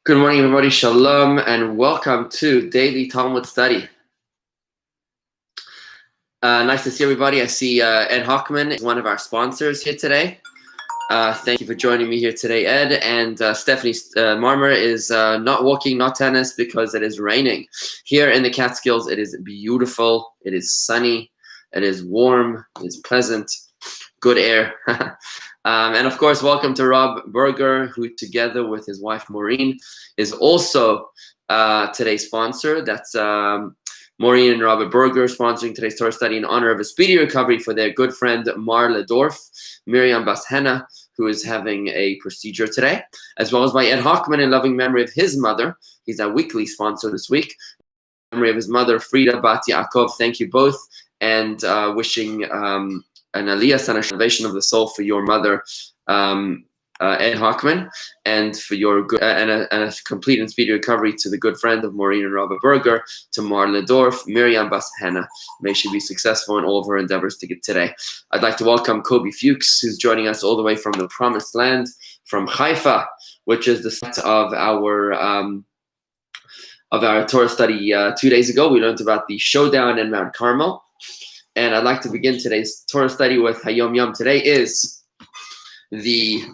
Good morning, everybody. Shalom, and welcome to Daily Talmud Study. Nice to see everybody. I see Ed Hockman is one of our sponsors here today. Thank you for joining me here today, Ed. And Stephanie Marmer is not walking, not tennis, because it is raining. Here in the Catskills, it is beautiful. It is sunny. It is warm. It is pleasant. Good air. And of course, welcome to Rob Berger, who together with his wife Maureen is also today's sponsor. That's Maureen and Robert Berger sponsoring today's Torah study in honor of a speedy recovery for their good friend Marla Dorf, Miriam Bas Henna, who is having a procedure today, as well as by Ed Hockman in loving memory of his mother. He's our weekly sponsor this week. In memory of his mother, Frida Bat Yaakov. Thank you both, and wishing an aliyah and a salvation of the soul for your mother, Ed Hockman, and for your good, and a complete and speedy recovery to the good friend of Maureen and Robert Berger, to Marla Dorf, Miriam Bas Henna. May she be successful in all of her endeavors to get today. I'd like to welcome Kobe Fuchs, who's joining us all the way from the Promised Land, from Haifa, which is the site of our Torah study 2 days ago. We learned about the showdown in Mount Carmel. And I'd like to begin today's Torah study with Hayom Yom. Today is the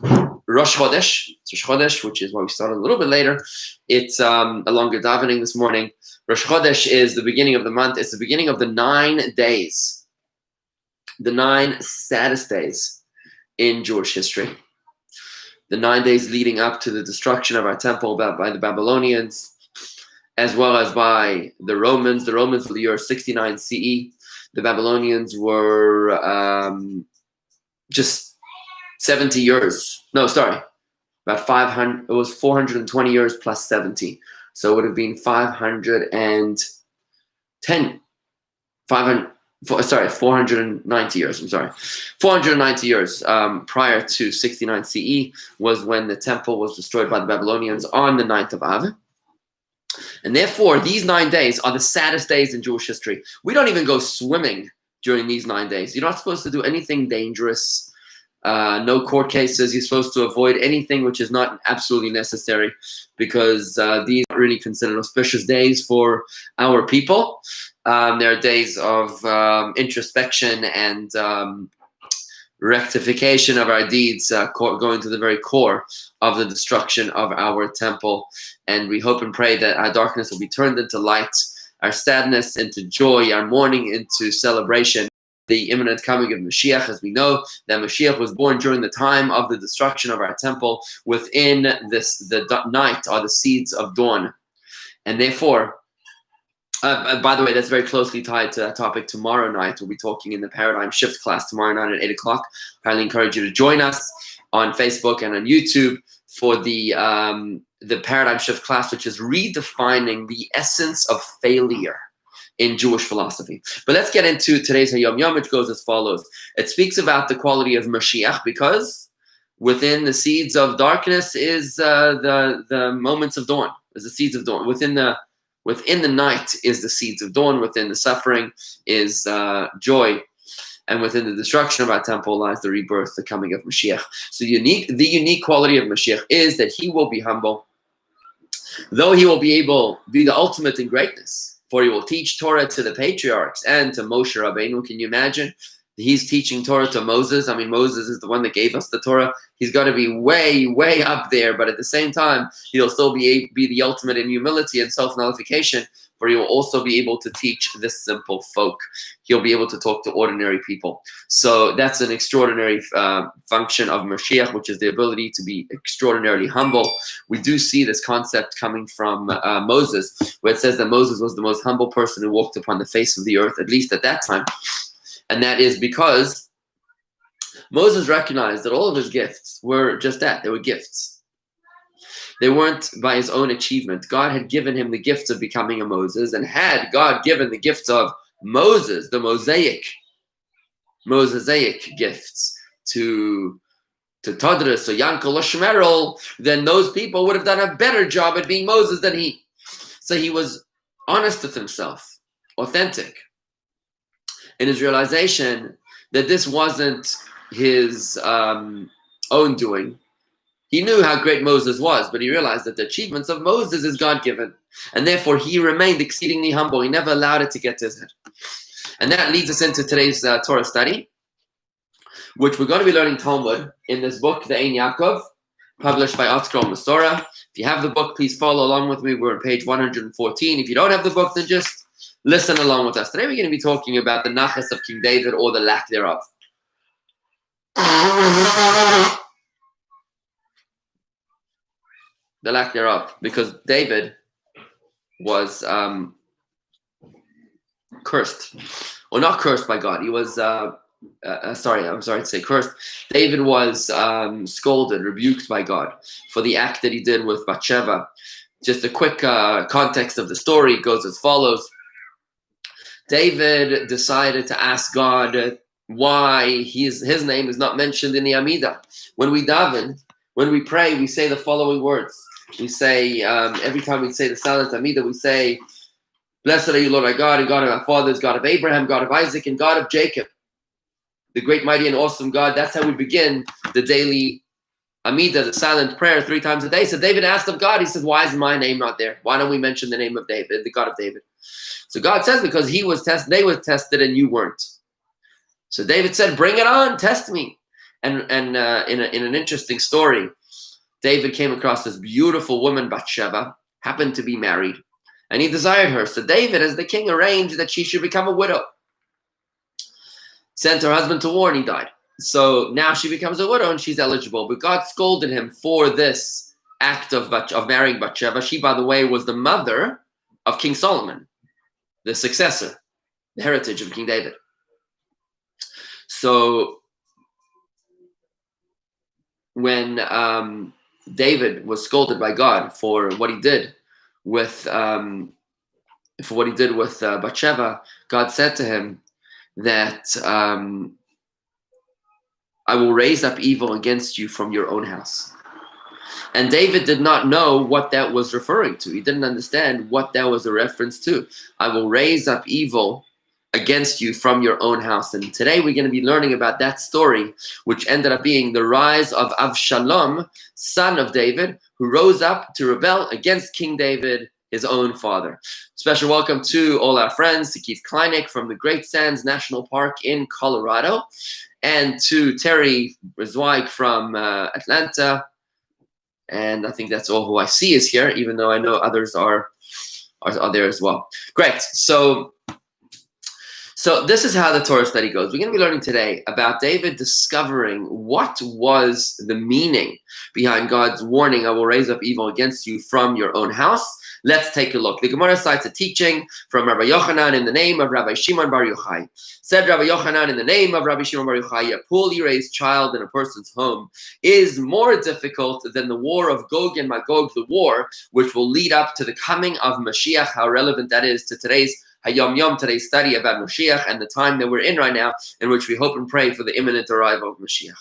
Rosh Chodesh. It's Rosh Chodesh, which is why we started a little bit later. It's a longer davening this morning. Rosh Chodesh is the beginning of the month. It's the beginning of the 9 days, the 9 saddest days in Jewish history. The 9 days leading up to the destruction of our temple by the Babylonians, as well as by the Romans. The Romans were the year 69 CE. The Babylonians were just 70 years. No, sorry. About 500. It was 420 years plus 70. So it would have been 490 years. I'm sorry. 490 years prior to 69 CE was when the temple was destroyed by the Babylonians on the 9th of Av. And therefore, these 9 days are the saddest days in Jewish history. We don't even go swimming during these 9 days. You're not supposed to do anything dangerous, no court cases. You're supposed to avoid anything which is not absolutely necessary, because these are really considered auspicious days for our people. They're days of introspection and rectification of our deeds, going to the very core of the destruction of our temple. And we hope and pray that our darkness will be turned into light, our sadness into joy, our mourning into celebration. The imminent coming of Mashiach, as we know that Mashiach was born during the time of the destruction of our temple. Within the night are the seeds of dawn. And therefore, by the way, that's very closely tied to that topic tomorrow night. We'll be talking in the Paradigm Shift class tomorrow night at 8 o'clock. I highly encourage you to join us on Facebook and on YouTube for the Paradigm Shift class, which is redefining the essence of failure in Jewish philosophy. But let's get into today's Hayom Yom, which goes as follows. It speaks about the quality of Mashiach, because within the seeds of darkness is the moments of dawn, is the seeds of dawn. Within the night is the seeds of dawn. Within the suffering is joy. And within the destruction of our temple lies the rebirth, the coming of Mashiach. So the unique quality of Mashiach is that he will be humble, though he will be the ultimate in greatness. For he will teach Torah to the patriarchs and to Moshe Rabbeinu. Can you imagine? He's teaching Torah to Moses. I mean, Moses is the one that gave us the Torah. He's got to be way, way up there. But at the same time, he'll still be the ultimate in humility and self-nullification, for he will also be able to teach this simple folk. He'll be able to talk to ordinary people. So that's an extraordinary function of Mashiach, which is the ability to be extraordinarily humble. We do see this concept coming from Moses, where it says that Moses was the most humble person who walked upon the face of the earth, at least at that time. And that is because Moses recognized that all of his gifts were just that. They were gifts. They weren't by his own achievement. God had given him the gifts of becoming a Moses, and had God given the gifts of Moses, the Mosaic gifts to Tadris or Yankel or Shmerel, then those people would have done a better job at being Moses than he. So he was honest with himself, authentic in his realization that this wasn't his own doing. He knew how great Moses was, but he realized that the achievements of Moses is God-given. And therefore, he remained exceedingly humble. He never allowed it to get to his head. And that leads us into today's Torah study, which we're going to be learning Talmud in this book, the Ein Yaakov, published by Artscroll Masorah. If you have the book, please follow along with me. We're on page 114. If you don't have the book, then just listen along with us. Today we're going to be talking about the Nachas of King David, or the lack thereof. The lack thereof, because David was cursed, or not cursed by God. He was I'm sorry to say cursed. David was scolded, rebuked by God for the act that he did with Bathsheba. Just a quick context of the story goes as follows. David decided to ask God why his name is not mentioned in the Amidah. When we daven, when we pray, we say the following words. We say, every time we say the silent Amidah, we say, "Blessed are you, Lord our God, and God of our fathers, God of Abraham, God of Isaac, and God of Jacob." The great, mighty, and awesome God. That's how we begin the daily Amidah, the silent prayer, 3 times a day. So David asked of God, he says, why is my name not there? Why don't we mention the name of David, the God of David? So God says, because they were tested and you weren't. So David said, bring it on, test me. And in an interesting story, David came across this beautiful woman, Bathsheba, happened to be married, and he desired her. So David, as the king, arranged that she should become a widow. Sent her husband to war, and he died. So now she becomes a widow and she's eligible. But God scolded him for this act of marrying Bathsheba. She, by the way, was the mother of King Solomon, the successor, the heritage of King David. So when David was scolded by God for what he did with Bathsheba, God said to him that I will raise up evil against you from your own house. And David did not know what that was referring to. He didn't understand what that was a reference to. I will raise up evil against you from your own house. And today we're going to be learning about that story, which ended up being the rise of Avshalom, son of David, who rose up to rebel against King David, his own father. Special welcome to all our friends, to Keith Kleinig from the Great Sands National Park in Colorado, and to Terry Zweig from Atlanta. And I think that's all who I see is here, even though I know others are there as well. Great. So this is how the Torah study goes. We're going to be learning today about David discovering what was the meaning behind God's warning, I will raise up evil against you from your own house. Let's take a look. The Gemara cites a teaching from Rabbi Yochanan in the name of Rabbi Shimon Bar Yochai. Said Rabbi Yochanan in the name of Rabbi Shimon Bar Yochai, a poorly raised child in a person's home is more difficult than the war of Gog and Magog, the war which will lead up to the coming of Mashiach. How relevant that is to today's Hayom Yom, today's study about Mashiach and the time that we're in right now, in which we hope and pray for the imminent arrival of Mashiach.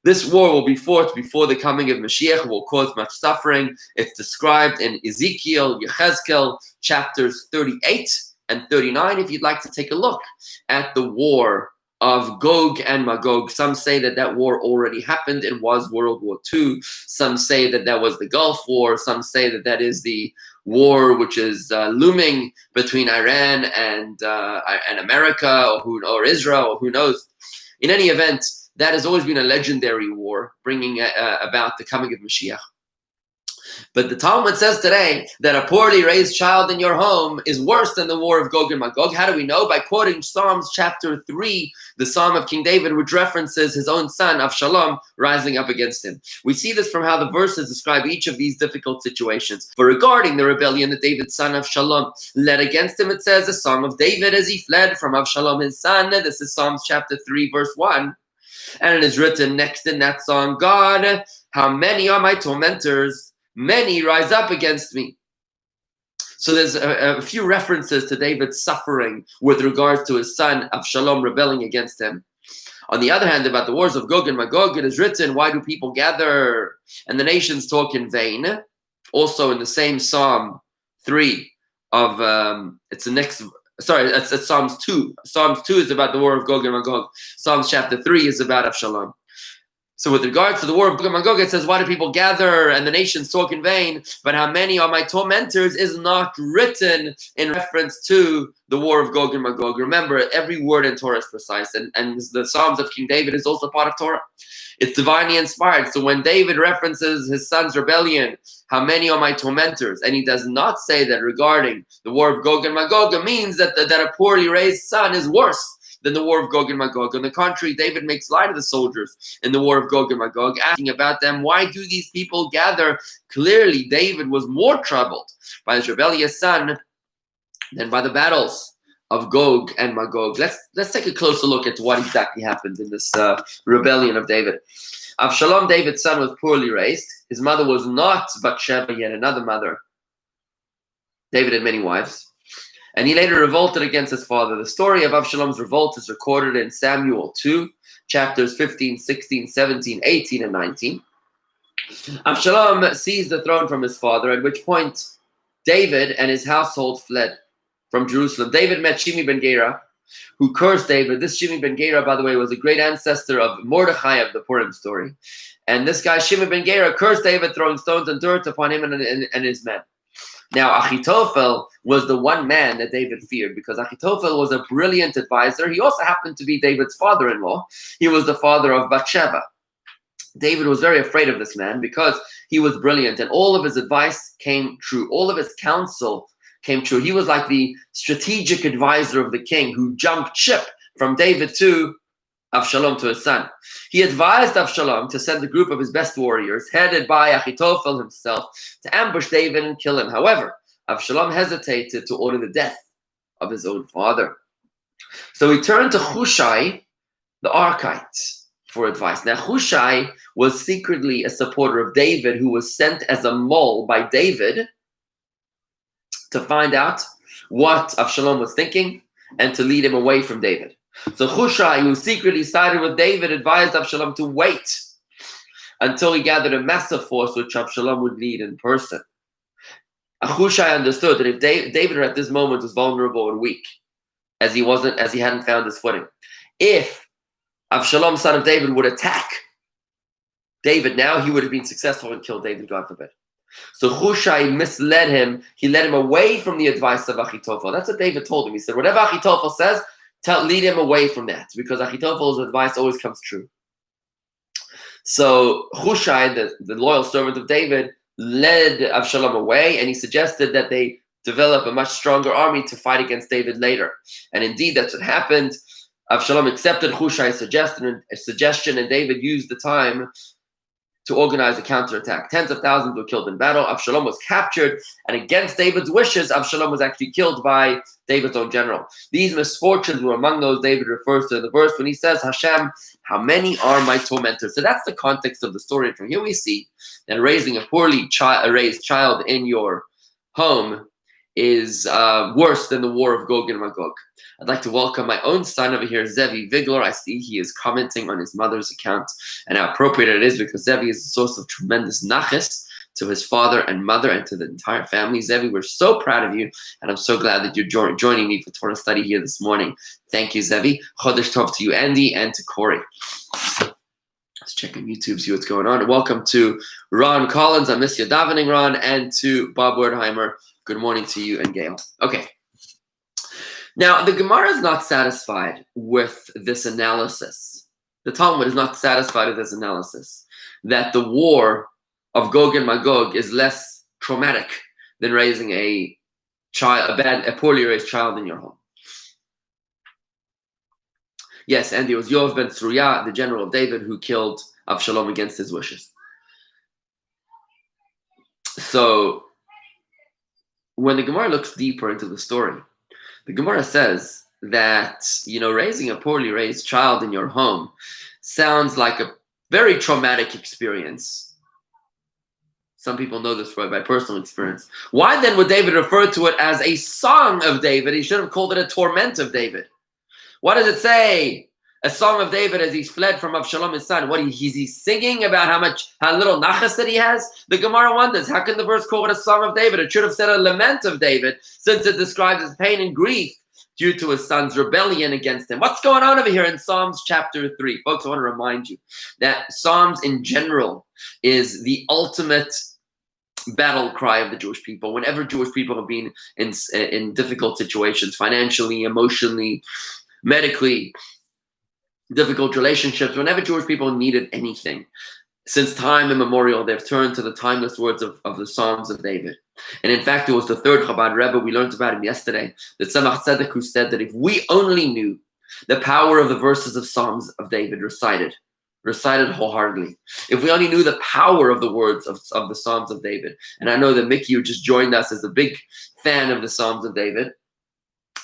This war will be fought before the coming of Mashiach, will cause much suffering. It's described in Ezekiel, Yechezkel, chapters 38 and 39, if you'd like to take a look at the war of Gog and Magog. Some say that that war already happened and was World War II. Some say that that was the Gulf War. Some say that that is the war which is looming between Iran and America, or Israel, or who knows. In any event, that has always been a legendary war, bringing about the coming of Mashiach. But the Talmud says today that a poorly raised child in your home is worse than the war of Gog and Magog. How do we know? By quoting Psalms chapter 3, the Psalm of King David, which references his own son, Avshalom, rising up against him. We see this from how the verses describe each of these difficult situations. For regarding the rebellion that David's son Avshalom led against him, it says, a song of David as he fled from Avshalom his son. This is Psalms chapter 3, verse 1. And it is written next in that song, God, how many are my tormentors? Many rise up against me. So there's a few references to David's suffering with regards to his son Avshalom rebelling against him. On the other hand, about the wars of Gog and Magog, it is written, why do people gather and the nations talk in vain? Also in the same Psalm 3 of, it's Psalms 2. Psalms 2 is about the war of Gog and Magog. Psalms chapter 3 is about Avshalom. So with regards to the war of Gog and Magog, it says, why do people gather and the nations talk in vain? But how many are my tormentors is not written in reference to the war of Gog and Magog. Remember, every word in Torah is precise, and the Psalms of King David is also part of Torah. It's divinely inspired. So when David references his son's rebellion, how many are my tormentors? And he does not say that regarding the war of Gog and Magog, it means that a poorly raised son is worse than the war of Gog and Magog. On the contrary, David makes light of the soldiers in the war of Gog and Magog, asking about them, why do these people gather? Clearly, David was more troubled by his rebellious son than by the battles of Gog and Magog. Let's take a closer look at what exactly happened in this rebellion of David. Avshalom, David's son, was poorly raised. His mother was not Bathsheba, yet another mother. David had many wives. And he later revolted against his father. The story of Avshalom's revolt is recorded in Samuel 2, chapters 15, 16, 17, 18, and 19. Avshalom seized the throne from his father, at which point David and his household fled from Jerusalem. David met Shimi ben Gera, who cursed David. This Shimi ben Gera, by the way, was a great ancestor of Mordechai of the Purim story. And this guy, Shimi ben Gera, cursed David, throwing stones and dirt upon him and his men. Now, Achitophel was the one man that David feared, because Achitophel was a brilliant advisor. He also happened to be David's father-in-law. He was the father of Bathsheba. David was very afraid of this man because he was brilliant, and all of his advice came true. All of his counsel came true. He was like the strategic advisor of the king who jumped ship from David to Avshalom, to his son. He advised Avshalom to send a group of his best warriors, headed by Achitophel himself, to ambush David and kill him. However, Avshalom hesitated to order the death of his own father. So he turned to Hushai, the Archite, for advice. Now, Hushai was secretly a supporter of David, who was sent as a mole by David to find out what Avshalom was thinking and to lead him away from David. So Hushai, who secretly sided with David, advised Avshalom to wait until he gathered a massive force which Avshalom would lead in person. Hushai understood that if David at this moment was vulnerable and weak, as he hadn't found his footing, if Avshalom, son of David, would attack David now, he would have been successful and killed David, God forbid. So Hushai misled him. He led him away from the advice of Achitophel. That's what David told him. He said, whatever Achitophel says, lead him away from that, because Achitophel's advice always comes true. So Hushai, the loyal servant of David, led Avshalom away, and he suggested that they develop a much stronger army to fight against David later. And indeed, that's what happened. Avshalom accepted Hushai's suggestion, and David used the time to organize a counterattack. Tens of thousands were killed in battle. Avshalom was captured, and against David's wishes, Avshalom was actually killed by David's own general. These misfortunes were among those David refers to in the verse when he says, Hashem, how many are my tormentors? So that's the context of the story. From here we see that raising a poorly raised child in your home is worse than the war of Gog and Magog. I'd like to welcome my own son over here, Zevi Vigler. I see he is commenting on his mother's account, and how appropriate it is, because Zevi is a source of tremendous nachas to his father and mother and to the entire family. Zevi, we're so proud of you, and I'm so glad that you're joining me for Torah study here this morning. Thank you, Zevi. Chodesh Tov to you, Andy, and to Corey. Let's check on YouTube, see what's going on. Welcome to Ron Collins. I miss your davening, Ron, and to Bob Wertheimer. Good morning to you and Gail. Okay. Now, the Gemara is not satisfied with this analysis. The Talmud is not satisfied with this analysis, that the war of Gog and Magog is less traumatic than raising a poorly raised child in your home. Yes, and it was Yoav ben Tzruya, the general of David, who killed Avshalom against his wishes. So, when the Gemara looks deeper into the story, the Gemara says that, raising a poorly raised child in your home sounds like a very traumatic experience. Some people know this by personal experience. Why then would David refer to it as a song of David? He should have called it a torment of David. Why does it say a song of David as he's fled from Avshalom, his son? What is he singing about how little Nachas that he has? The Gemara wonders, how can the verse call it a song of David? It should have said a lament of David, since it describes his pain and grief due to his son's rebellion against him. What's going on over here in Psalms chapter 3? Folks, I want to remind you that Psalms in general is the ultimate battle cry of the Jewish people. Whenever Jewish people have been in difficult situations, financially, emotionally, medically, difficult relationships, whenever Jewish people needed anything, since time immemorial, they've turned to the timeless words of the Psalms of David. And in fact, it was the third Chabad Rebbe, we learned about him yesterday, that Tzemach Tzedek, who said that if we only knew the power of the verses of Psalms of David recited wholeheartedly, if we only knew the power of the words of the Psalms of David, and I know that Mickey, who just joined us, is a big fan of the Psalms of David,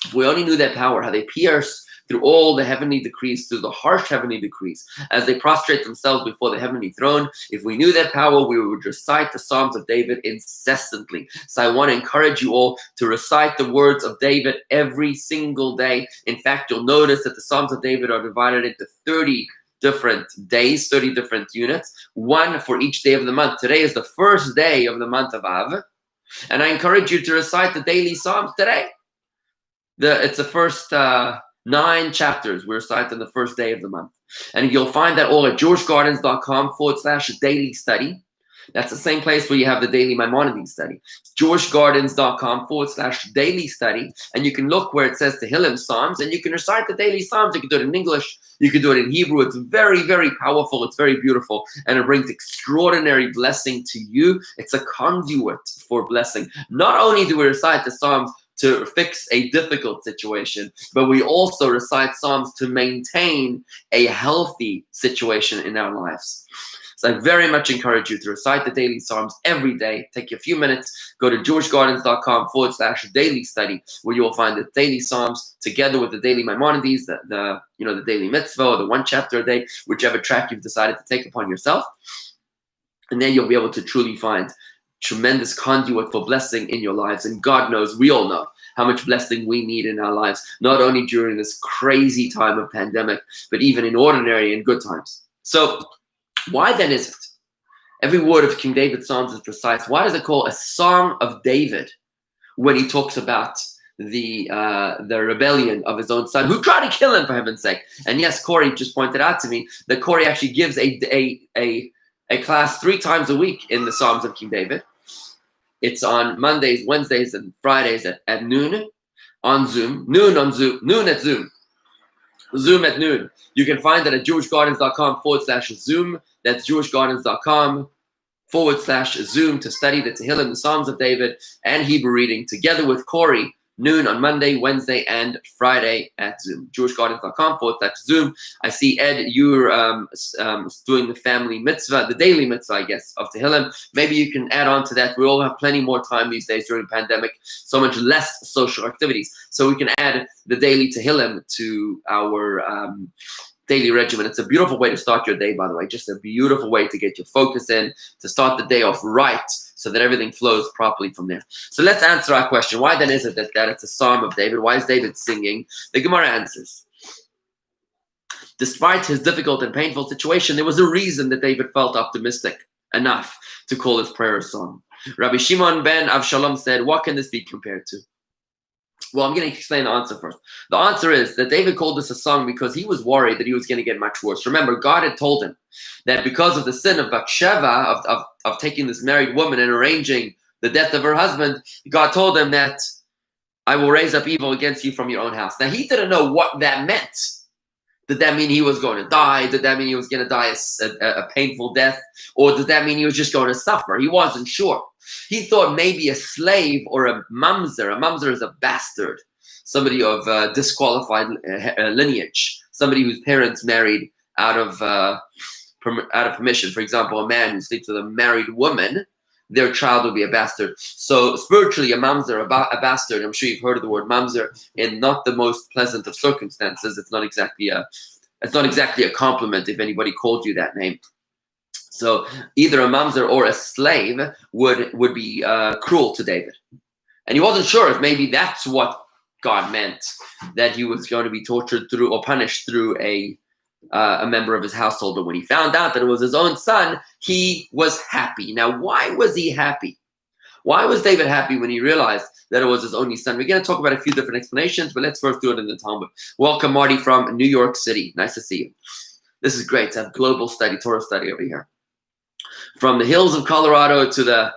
if we only knew that power, how they pierce through all the heavenly decrees, through the harsh heavenly decrees, as they prostrate themselves before the heavenly throne, if we knew that power, we would recite the Psalms of David incessantly. So I want to encourage you all to recite the words of David every single day. In fact, you'll notice that the Psalms of David are divided into 30 different days, 30 different units, one for each day of the month. Today is the first day of the month of Av, and I encourage you to recite the daily Psalms today. It's the first 9 chapters we recite on the first day of the month. And you'll find that all at jewishgardens.com/daily study. That's the same place where you have the daily Maimonides study. jewishgardens.com/daily study. And you can look where it says Tehillim Psalms, and you can recite the daily Psalms. You can do it in English. You can do it in Hebrew. It's very, very powerful. It's very beautiful. And it brings extraordinary blessing to you. It's a conduit for blessing. Not only do we recite the Psalms to fix a difficult situation, but we also recite Psalms to maintain a healthy situation in our lives. So I very much encourage you to recite the daily Psalms every day. Take a few minutes, go to jewishgardens.com/daily study, where you will find the daily Psalms together with the daily Maimonides, the daily mitzvah, or the 1 chapter a day, whichever track you've decided to take upon yourself. And then you'll be able to truly find tremendous conduit for blessing in your lives. And God knows, we all know how much blessing we need in our lives, not only during this crazy time of pandemic, but even in ordinary and good times. So why then is it every word of King David's Psalms is precise? Why is it called a Song of David when he talks about the rebellion of his own son, who tried to kill him, for heaven's sake? And yes, Corey just pointed out to me that Corey actually gives a class 3 times a week in the Psalms of King David. It's on Mondays, Wednesdays, and Fridays at noon on Zoom. Noon at Zoom. Zoom at noon. You can find that at jewishgardens.com/Zoom. That's jewishgardens.com/Zoom to study the Tehillim, the Psalms of David, and Hebrew reading together with Corey. Noon on Monday, Wednesday, and Friday at Zoom. jewishgardens.com/Zoom. I see, Ed, you're doing the family mitzvah, the daily mitzvah, I guess, of Tehillim. Maybe you can add on to that. We all have plenty more time these days during the pandemic, so much less social activities. So we can add the daily Tehillim to our daily regimen. It's a beautiful way to start your day, by the way. Just a beautiful way to get your focus in, to start the day off right, so that everything flows properly from there. So let's answer our question. Why then is it that it's a Psalm of David? Why is David singing? The Gemara answers. Despite his difficult and painful situation, there was a reason that David felt optimistic enough to call his prayer a song. Rabbi Shimon ben Avshalom said, what can this be compared to? Well, I'm going to explain the answer first. The answer is that David called this a song because he was worried that he was going to get much worse. Remember, God had told him that because of the sin of Bathsheba, of taking this married woman and arranging the death of her husband, God told him that I will raise up evil against you from your own house. Now, he didn't know what that meant. Did that mean he was going to die? Did that mean he was going to die a painful death? Or did that mean he was just going to suffer? He wasn't sure. He thought maybe a slave or a mamzer. A mamzer is a bastard, somebody of disqualified lineage, somebody whose parents married out of permission. For example, a man who sleeps with a married woman, their child will be a bastard. So spiritually, a mamzer, a bastard. I'm sure you've heard of the word mamzer in not the most pleasant of circumstances. It's not exactly a compliment if anybody called you that name. So either a mamzer or a slave would be cruel to David. And he wasn't sure if maybe that's what God meant, that he was going to be tortured through or punished through a member of his household. But when he found out that it was his own son, he was happy. Now, why was he happy? Why was David happy when he realized that it was his only son? We're going to talk about a few different explanations, but let's first do it in the Talmud. Welcome, Marty, from New York City. Nice to see you. This is great to have global study, Torah study over here. From the hills of Colorado to the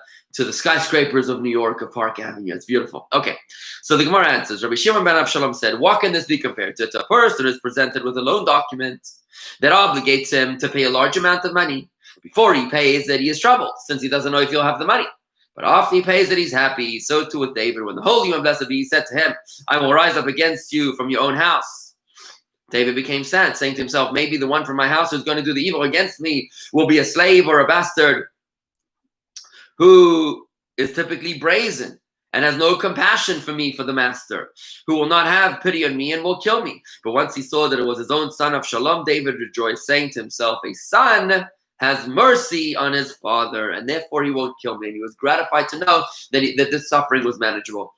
skyscrapers of New York, of Park Avenue. It's beautiful. Okay, so the Gemara answers. Rabbi Shimon ben Avshalom said, what can this be compared to? A person is presented with a loan document that obligates him to pay a large amount of money. Before he pays it, he is troubled, since he doesn't know if he'll have the money. But after he pays it, he's happy. So too with David. When the Holy One, blessed be, he said to him, I will rise up against you from your own house. David became sad, saying to himself, maybe the one from my house who's going to do the evil against me will be a slave or a bastard who is typically brazen and has no compassion for me, for the master, who will not have pity on me and will kill me. But once he saw that it was his own son Avshalom, David rejoiced, saying to himself, a son has mercy on his father, and therefore he won't kill me. And he was gratified to know that this suffering was manageable.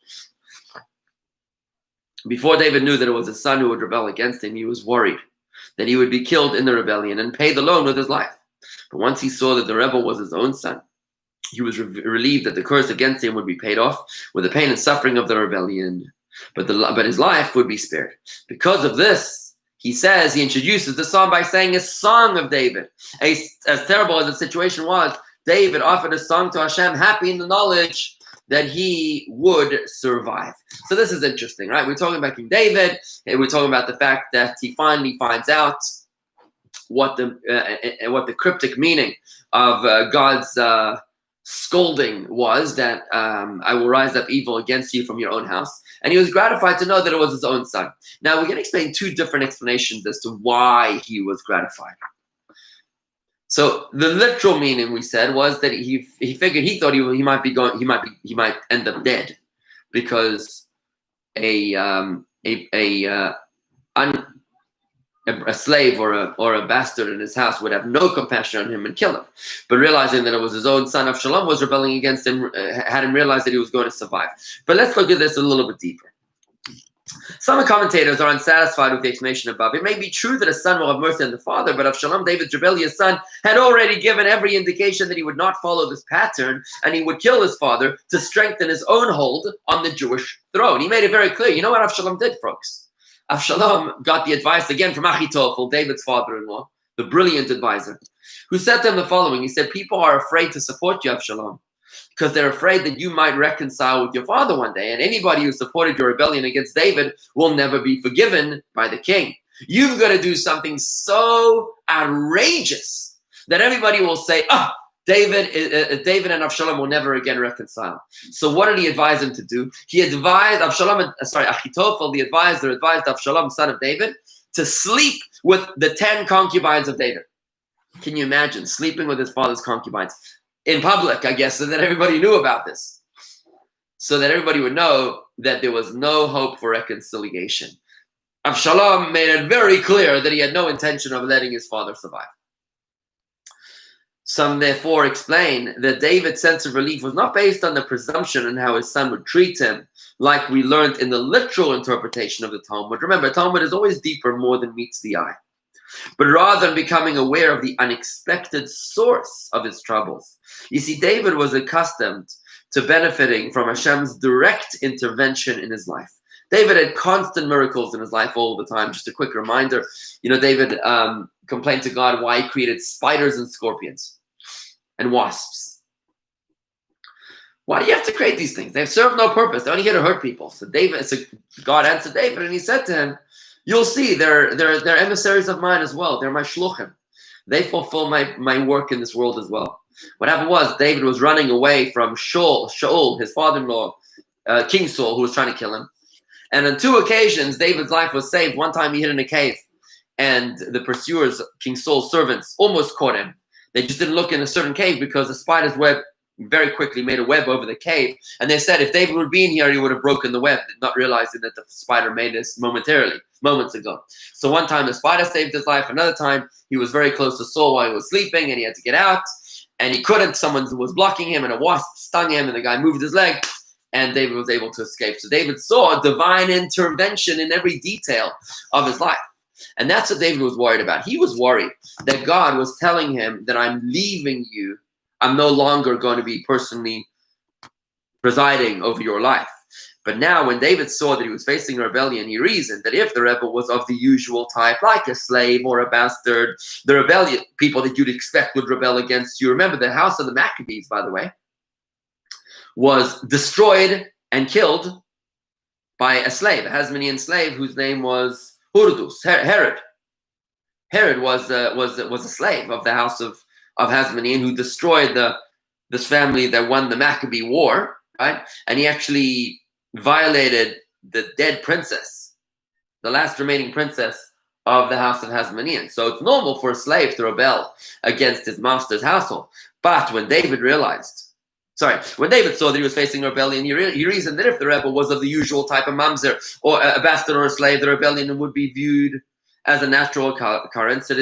Before David knew that it was his son who would rebel against him, he was worried that he would be killed in the rebellion and pay the loan with his life. But once he saw that the rebel was his own son, he was relieved that the curse against him would be paid off with the pain and suffering of the rebellion, but his life would be spared. Because of this, he introduces the psalm by saying a song of David. As terrible as the situation was, David offered a song to Hashem, happy in the knowledge that he would survive. So this is interesting, right? We're talking about King David, and we're talking about the fact that he finally finds out what the cryptic meaning of God's scolding was, that I will rise up evil against you from your own house. And he was gratified to know that it was his own son. Now, we're going to explain two different explanations as to why he was gratified. So the literal meaning, we said, was that he figured, he thought he might end up dead, because a slave or a bastard in his house would have no compassion on him and kill him. But realizing that it was his own son Avshalom was rebelling against him, had him realize that he was going to survive. But let's look at this a little bit deeper. Some commentators are unsatisfied with the explanation above. It may be true that a son will have mercy on the father, but Avshalom, David's rebellious son, had already given every indication that he would not follow this pattern, and he would kill his father to strengthen his own hold on the Jewish throne. He made it very clear. You know what Avshalom did, folks? Avshalom got the advice again from Achitophel, David's father-in-law, the brilliant advisor, who said to him the following. He said, people are afraid to support you, Avshalom, because they're afraid that you might reconcile with your father one day, and anybody who supported your rebellion against David will never be forgiven by the king. You've got to do something so outrageous that everybody will say, David and Avshalom will never again reconcile. So what did he advise him to do? He advised Achitophel, the advisor, advised Avshalom, son of David, to sleep with the 10 concubines of David. Can you imagine sleeping with his father's concubines in public, I guess, so that everybody knew about this, so that everybody would know that there was no hope for reconciliation. Avshalom made it very clear that he had no intention of letting his father survive. Some therefore explain that David's sense of relief was not based on the presumption on how his son would treat him, like we learned in the literal interpretation of the Talmud. Remember, Talmud is always deeper, more than meets the eye. But rather than becoming aware of the unexpected source of his troubles. You see, David was accustomed to benefiting from Hashem's direct intervention in his life. David had constant miracles in his life all the time. Just a quick reminder, David complained to God why he created spiders and scorpions and wasps. Why do you have to create these things? They serve no purpose. They're only here to hurt people. So God answered David, and he said to him, you'll see, they're emissaries of mine as well. They're my shluchim. They fulfill my work in this world as well. What happened was David was running away from Shaul, his father-in-law, King Saul, who was trying to kill him. And on 2 occasions, David's life was saved. One time he hid in a cave, and the pursuers, King Saul's servants, almost caught him. They just didn't look in a certain cave because the spider's web very quickly made a web over the cave. And they said if David would be in here, he would have broken the web, not realizing that the spider made this moments ago. So one time the spider saved his life. Another time he was very close to Saul while he was sleeping, and he had to get out. And he couldn't. Someone was blocking him, and a wasp stung him, and the guy moved his leg, and David was able to escape. So David saw divine intervention in every detail of his life. And that's what David was worried about. He was worried that God was telling him that I'm leaving you. I'm no longer going to be personally presiding over your life. But now when David saw that he was facing a rebellion, he reasoned that if the rebel was of the usual type, like a slave or a bastard, the rebellion people that you'd expect would rebel against you. Remember, the house of the Maccabees, by the way, was destroyed and killed by a slave, a Hasmonean slave whose name was Herod. Herod was a slave of the house of Hasmonean who destroyed this family that won the Maccabee War, right? And he actually violated the dead princess, the last remaining princess of the house of Hasmonean. So it's normal for a slave to rebel against his master's household. But when David saw that he was facing a rebellion, he reasoned that if the rebel was of the usual type of mamzer, or a bastard or a slave, the rebellion would be viewed as a natural occurrence. Since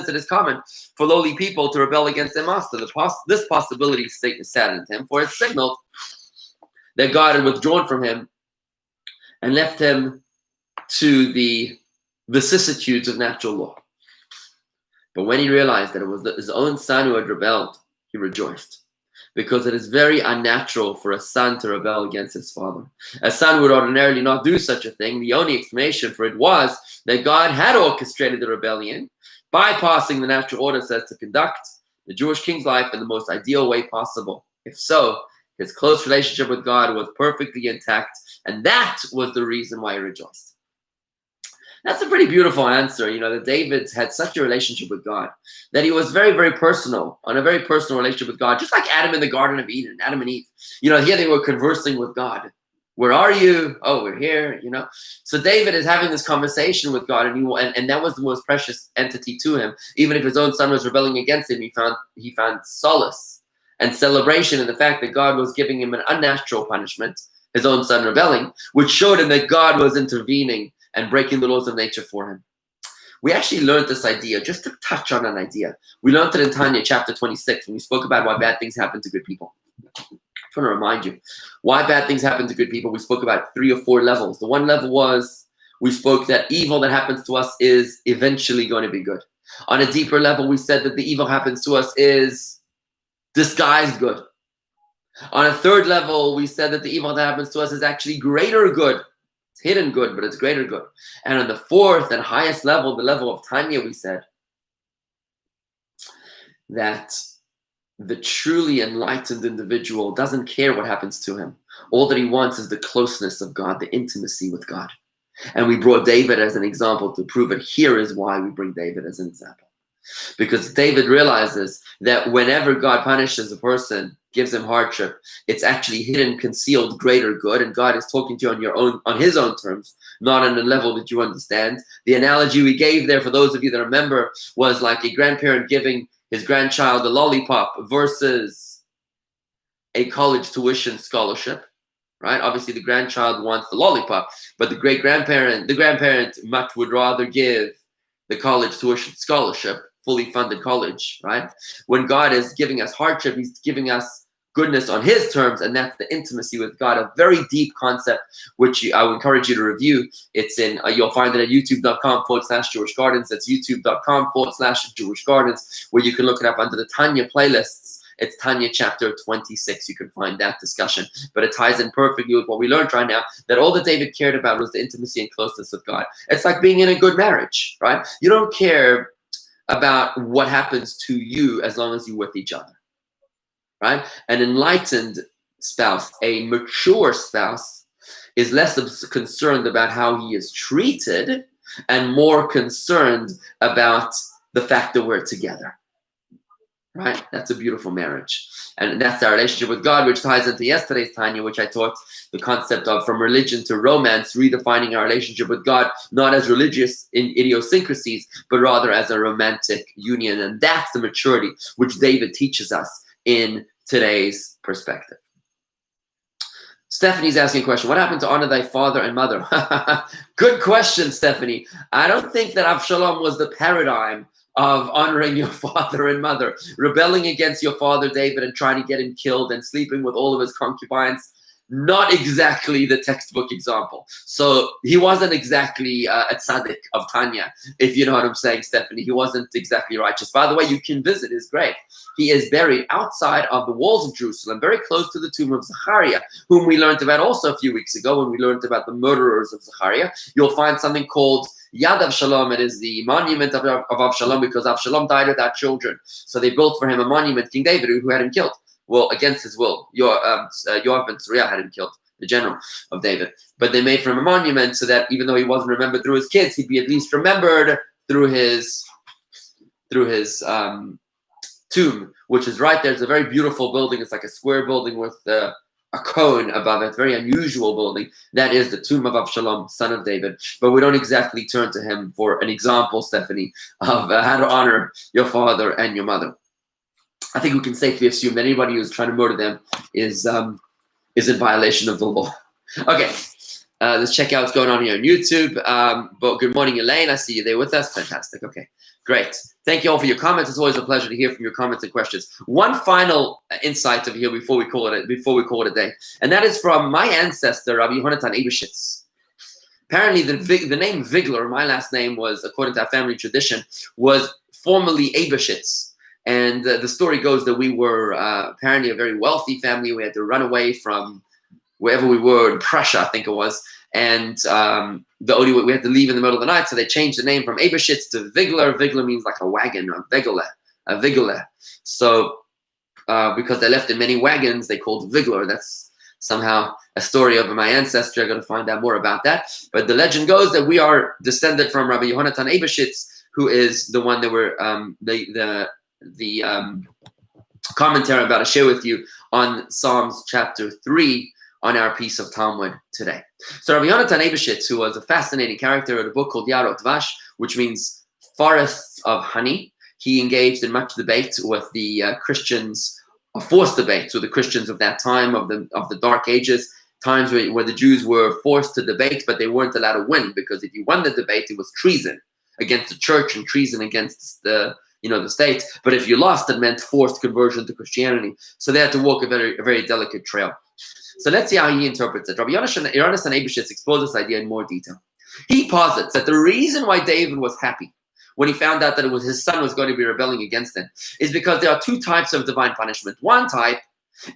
it is common for lowly people to rebel against their master. This possibility saddened him, for it signaled that God had withdrawn from him and left him to the vicissitudes of natural law. But when he realized that it was his own son who had rebelled, he rejoiced, because it is very unnatural for a son to rebel against his father. A son would ordinarily not do such a thing. The only explanation for it was that God had orchestrated the rebellion, bypassing the natural order says to conduct the Jewish king's life in the most ideal way possible. If so, his close relationship with God was perfectly intact, and that was the reason why he rejoiced. That's a pretty beautiful answer, that David had such a relationship with God, that he was very, very personal, on a very personal relationship with God, just like Adam in the Garden of Eden, Adam and Eve. Here they were conversing with God. Where are you? Oh, we're here, So David is having this conversation with God, and that was the most precious entity to him. Even if his own son was rebelling against him, he found solace and celebration in the fact that God was giving him an unnatural punishment, his own son rebelling, which showed him that God was intervening and breaking the laws of nature for him. We actually learned this idea, just to touch on an idea. We learned it in Tanya chapter 26 when we spoke about why bad things happen to good people. I just want to remind you, why bad things happen to good people. We spoke about 3 or 4 levels. The one level was, we spoke that evil that happens to us is eventually going to be good. On a deeper level, we said that the evil happens to us is disguised good. On a 3rd level, we said that the evil that happens to us is actually greater good. It's hidden good, but it's greater good. And on the 4th and highest level, the level of Tanya, we said that the truly enlightened individual doesn't care what happens to him. All that he wants is the closeness of God, the intimacy with God. And we brought David as an example to prove it. Here is why we bring David as an example. Because David realizes that whenever God punishes a person, gives him hardship, it's actually hidden, concealed, greater good, and God is talking to you on his own terms, not on a level that you understand. The analogy we gave there, for those of you that remember, was like a grandparent giving his grandchild a lollipop versus a college tuition scholarship, right? Obviously, the grandchild wants the lollipop, but the grandparent much would rather give the college tuition scholarship, fully funded college, right? When God is giving us hardship, he's giving us goodness on his terms, and that's the intimacy with God, a very deep concept, which I would encourage you to review. It's in, you'll find it at youtube.com/Jewish Gardens. That's youtube.com/Jewish Gardens, where you can look it up under the Tanya playlists. It's Tanya chapter 26. You can find that discussion, but it ties in perfectly with what we learned right now, that all that David cared about was the intimacy and closeness with God. It's like being in a good marriage, right? You don't care about what happens to you as long as you're with each other, right? An enlightened spouse, a mature spouse, is less concerned about how he is treated and more concerned about the fact that we're together, right? That's a beautiful marriage. And that's our relationship with God, which ties into yesterday's Tanya, which I taught the concept of from religion to romance, redefining our relationship with God, not as religious idiosyncrasies, but rather as a romantic union. And that's the maturity which David teaches us in today's perspective. Stephanie's asking a question. What happened to honor thy father and mother? Good question, Stephanie. I don't think that Avshalom was the paradigm of honoring your father and mother. Rebelling against your father, David, and trying to get him killed and sleeping with all of his concubines. not exactly the textbook example. So he wasn't exactly a tzaddik of Tanya, if you know what I'm saying, Stephanie. He wasn't exactly righteous. By the way, you can visit his grave. He is buried outside of the walls of Jerusalem, very close to the tomb of Zechariah, whom we learned about also a few weeks ago when we learned about the murderers of Zechariah. You'll find something called Yad Avshalom. It is the monument of Avshalom, because Avshalom died without children. So they built for him a monument, King David, who had him killed. Well, against his will. Yoav ben Tzruya had him killed, the general of David. But they made for him a monument so that even though he wasn't remembered through his kids, he'd be at least remembered through his tomb, which is right there. It's a very beautiful building. It's like a square building with a cone above it. Very unusual building. That is the tomb of Avshalom, son of David. But we don't exactly turn to him for an example, Stephanie, of how to honor your father and your mother. I think we can safely assume that anybody who's trying to murder them is in violation of the law. Okay, let's check out what's going on here on YouTube. But good morning, Elaine. I see you there with us. Fantastic. Okay, great. Thank you all for your comments. It's always a pleasure to hear from your comments and questions. One final insight of here before we call it a day, and that is from my ancestor, Rabbi Yonatan Eibeshitz. Apparently, the name Vigler, my last name, was, according to our family tradition, was formerly Eibeshitz. And the story goes that we were apparently a very wealthy family. We had to run away from wherever we were in Prussia, I think it was. And the only way we had to leave in the middle of the night. So they changed the name from Eibeshitz to Vigler. Vigler means like a wagon, or Vigler. So because they left in many wagons, they called Vigler. That's somehow a story of my ancestry. I'm going to find out more about that. But the legend goes that we are descended from Rabbi Yonatan Eibeshitz, who is the one that were the commentary I'm about to share with you on Psalms chapter 3 on our piece of Talmud today. So Rabbi Yonatan Eibeshitz, who was a fascinating character, wrote a book called Yarot Vash, which means forests of honey. He engaged in much debate with the Christians, forced debates with the Christians of that time, of the Dark Ages, times where the Jews were forced to debate, but they weren't allowed to win, because if you won the debate, it was treason against the church and treason against the state. But if you lost, it meant forced conversion to Christianity. So they had to walk a very delicate trail. So let's see how he interprets it. Rabbi Yonatan Eibeshitz explores this idea in more detail. He posits that the reason why David was happy when he found out that his son was going to be rebelling against him is because there are two types of divine punishment. One type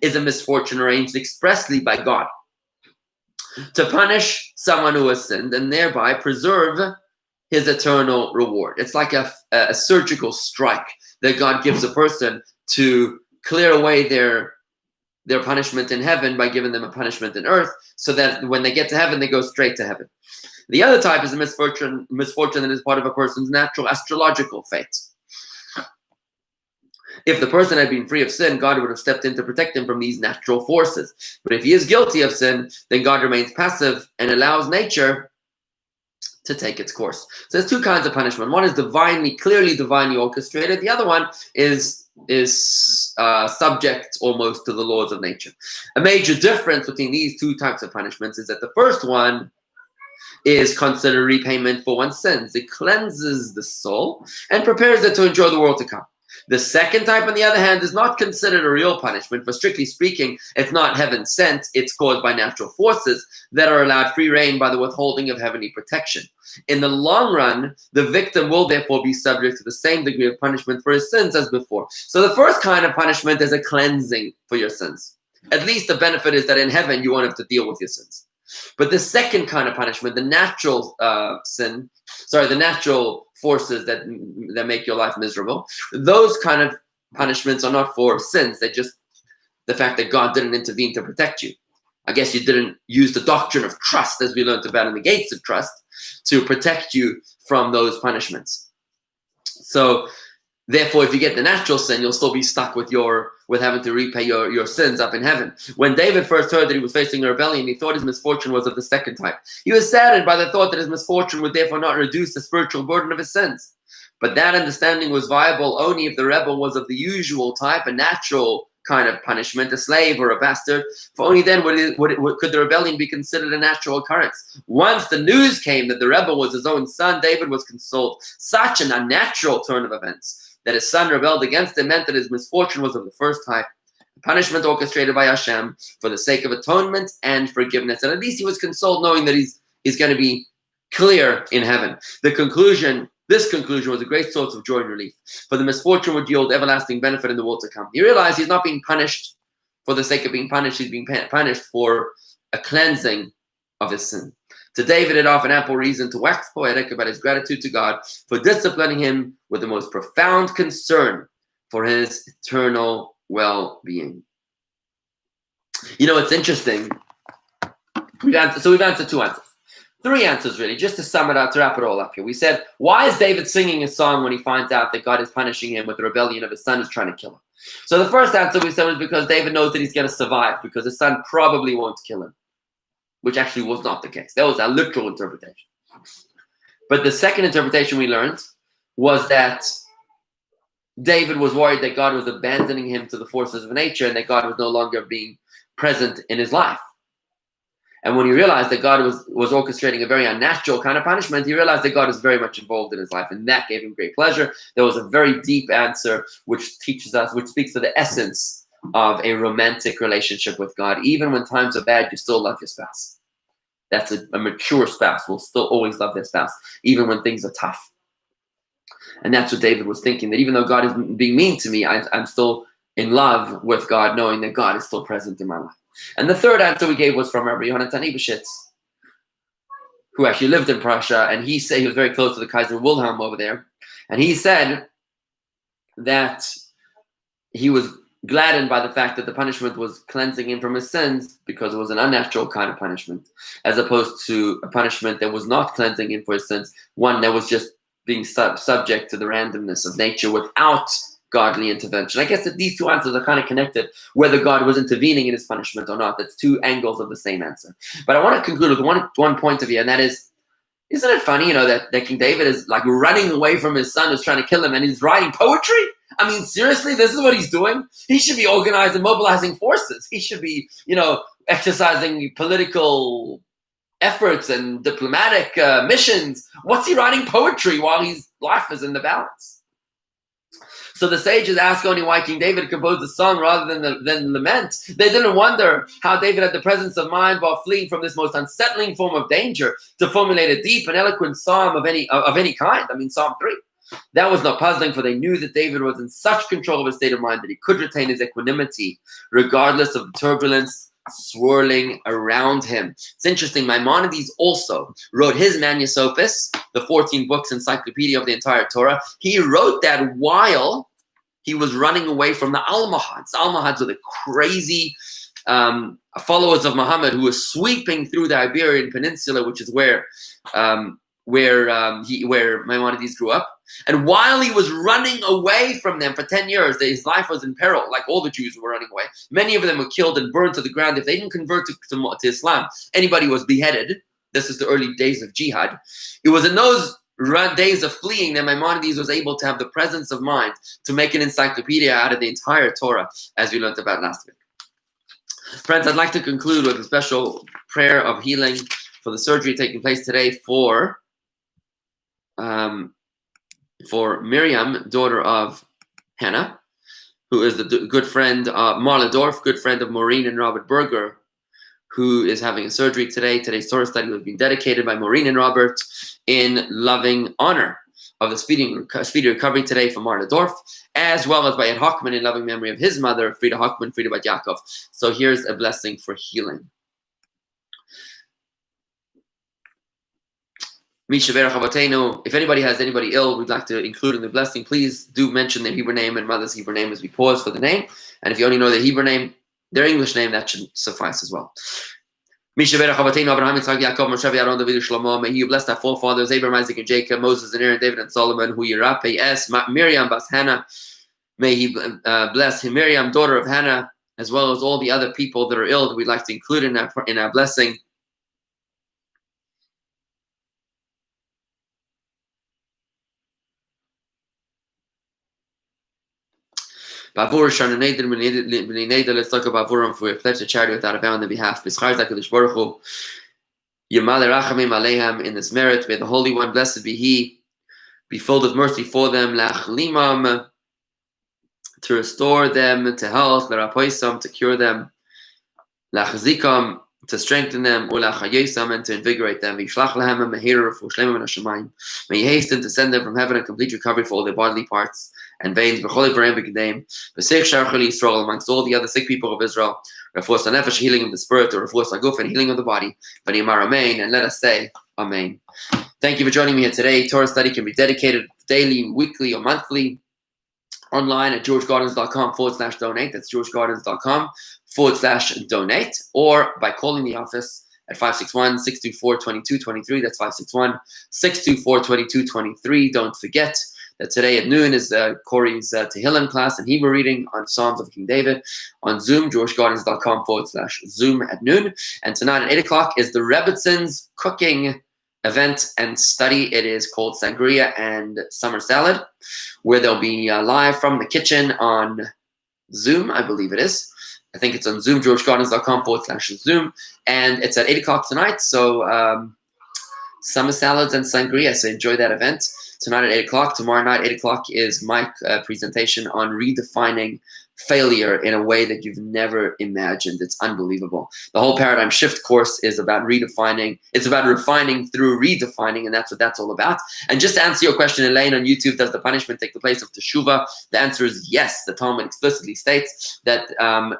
is a misfortune arranged expressly by God to punish someone who has sinned and thereby preserve his eternal reward. It's like a surgical strike that God gives a person to clear away their punishment in heaven by giving them a punishment in earth, so that when they get to heaven, they go straight to heaven. The other type is a misfortune that is part of a person's natural astrological fate. If the person had been free of sin, God would have stepped in to protect him from these natural forces. But if he is guilty of sin, then God remains passive and allows nature to take its course. So there's two kinds of punishment. One is clearly divinely orchestrated. The other one is subject almost to the laws of nature. A major difference between these two types of punishments is that the first one is considered repayment for one's sins. It cleanses the soul and prepares it to enjoy the world to come. The second type, on the other hand, is not considered a real punishment, but strictly speaking, it's not heaven sent. It's caused by natural forces that are allowed free reign by the withholding of heavenly protection. In the long run, the victim will therefore be subject to the same degree of punishment for his sins as before. So the first kind of punishment is a cleansing for your sins. At least the benefit is that in heaven, you won't have to deal with your sins. But the second kind of punishment, the natural forces that make your life miserable, those kind of punishments are not for sins. They're just the fact that God didn't intervene to protect you. I guess you didn't use the doctrine of trust, as we learned about in the gates of trust, to protect you from those punishments. So therefore, if you get the natural sin, you'll still be stuck with having to repay your sins up in heaven. When David first heard that he was facing a rebellion, he thought his misfortune was of the second type. He was saddened by the thought that his misfortune would therefore not reduce the spiritual burden of his sins. But that understanding was viable only if the rebel was of the usual type, a natural kind of punishment, a slave or a bastard. For only then could the rebellion be considered a natural occurrence. Once the news came that the rebel was his own son, David was consoled. Such an unnatural turn of events that his son rebelled against him meant that his misfortune was of the first type, punishment orchestrated by Hashem for the sake of atonement and forgiveness. And at least he was consoled knowing that he's going to be clear in heaven. This conclusion was a great source of joy and relief. For the misfortune would yield everlasting benefit in the world to come. He realized he's not being punished for the sake of being punished. He's being punished for a cleansing of his sin. To David, it offered ample reason to wax poetic about his gratitude to God for disciplining him with the most profound concern for his eternal well-being. You know, it's interesting. We've answered 2 answers. 3 answers, really, just to sum it up, to wrap it all up here. We said, why is David singing a song when he finds out that God is punishing him with the rebellion of his son who's trying to kill him? So the first answer we said was because David knows that he's going to survive, because his son probably won't kill him, which actually was not the case. That was a literal interpretation. But the second interpretation we learned was that David was worried that God was abandoning him to the forces of nature and that God was no longer being present in his life. And when he realized that God was orchestrating a very unnatural kind of punishment, he realized that God is very much involved in his life, and that gave him great pleasure. There was a very deep answer which speaks to the essence of a romantic relationship with God. Even when times are bad, you still love your spouse. That's a mature spouse will still always love their spouse, even when things are tough. And that's what David was thinking, that even though God is being mean to me, I'm still in love with God, knowing that God is still present in my life. And the third answer we gave was from Rabbi Yonatan Ibeshitz, who actually lived in Prussia, and he was very close to the Kaiser Wilhelm over there. And he said that he was gladdened by the fact that the punishment was cleansing him from his sins, because it was an unnatural kind of punishment, as opposed to a punishment that was not cleansing him for his sins, one that was just being subject to the randomness of nature without godly intervention. I guess that these 2 answers are kind of connected, whether God was intervening in his punishment or not. That's 2 angles of the same answer. But I want to conclude with one point of view, and that is, isn't it funny, that King David is like running away from his son who's trying to kill him, and he's writing poetry? I mean, seriously, this is what he's doing? He should be organizing, mobilizing forces. He should be, exercising political efforts and diplomatic missions. What's he writing poetry while his life is in the balance? So the sages ask only why King David composed a song rather than lament. They didn't wonder how David had the presence of mind while fleeing from this most unsettling form of danger to formulate a deep and eloquent psalm of any kind. I mean, Psalm 3. That was not puzzling, for they knew that David was in such control of his state of mind that he could retain his equanimity regardless of the turbulence swirling around him. It's interesting, Maimonides also wrote his Manusopus, the 14 books encyclopedia of the entire Torah. He wrote that while he was running away from the Almohads. Almohads were the crazy followers of Muhammad who were sweeping through the Iberian Peninsula, which is where Maimonides grew up. And while he was running away from them for 10 years, his life was in peril, like all the Jews who were running away. Many of them were killed and burned to the ground. If they didn't convert to Islam, anybody was beheaded. This is the early days of jihad. It was in those days of fleeing that Maimonides was able to have the presence of mind to make an encyclopedia out of the entire Torah, as we learned about last week. Friends, I'd like to conclude with a special prayer of healing for the surgery taking place today for Miriam, daughter of Hannah, who is the good friend, Marla Dorf, good friend of Maureen and Robert Berger, who is having a surgery today. Today's Torah study was being dedicated by Maureen and Robert in loving honor of the speedy recovery today for Marla Dorf, as well as by Ed Hochman in loving memory of his mother, Frida Hochman, Frida Bat Yaakov. So here's a blessing for healing. If anybody has anybody ill we'd like to include in the blessing, please do mention their Hebrew name and mother's Hebrew name as we pause for the name. And if you only know their Hebrew name, their English name, that should suffice as well. May you bless our forefathers, Abraham, Isaac, and Jacob, Moses, and Aaron, David, and Solomon, who Yirape Miriam Bas Hannah. May he bless Miriam, daughter of Hannah, as well as all the other people that are ill that we'd like to include in our blessing. Bavur Shana Neder, let's talk about Bavurim for a pledge of charity without a vow on their behalf. B'schar Zakadosh Baruch Hu, Yamal Rachamim Aleiham, in this merit, may the Holy One, blessed be He, be filled with mercy for them. Lachlimam, to restore them to health, to cure them, to strengthen them, and to invigorate them. May you hasten to send them from heaven a complete recovery for all their bodily parts and veins. Amongst all the other sick people of Israel, healing of the spirit, or and healing of the body. And let us say, Amen. Thank you for joining me here today. Torah study can be dedicated daily, weekly, or monthly online at georgegardens.com/donate. That's georgegardens.com/donate, or by calling the office at 561-624-2223. That's 561-624-2223. Don't forget that today at noon is Corey's Tehillim class and Hebrew reading on Psalms of King David on Zoom, georgegardens.com/Zoom at noon. And tonight at 8 o'clock is the Rebbitzins cooking event and study. It is called Sangria and Summer Salad, where they'll be live from the kitchen on Zoom, I believe it is. I think it's on Zoom, georgegardens.com/Zoom. And it's at 8 o'clock tonight. So summer salads and sangria. So enjoy that event tonight at 8 o'clock. Tomorrow night, 8 o'clock, is my presentation on redefining failure in a way that you've never imagined. It's unbelievable. The whole paradigm shift course is about redefining. It's about refining through redefining, and that's what that's all about. And just to answer your question, Elaine, on YouTube, does the punishment take the place of Teshuva? The answer is yes. The Talmud explicitly states that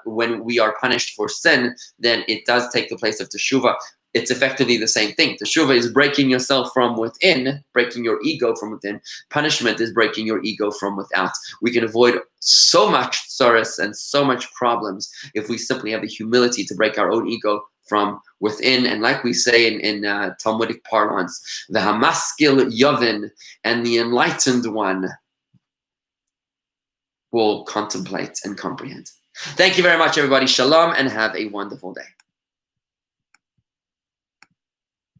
when we are punished for sin, then it does take the place of Teshuva. It's effectively the same thing. Teshuva is breaking yourself from within, breaking your ego from within. Punishment is breaking your ego from without. We can avoid so much tsaros and so much problems if we simply have the humility to break our own ego from within. And like we say in Talmudic parlance, the hamaskil yovin, and the enlightened one will contemplate and comprehend. Thank you very much, everybody. Shalom, and have a wonderful day.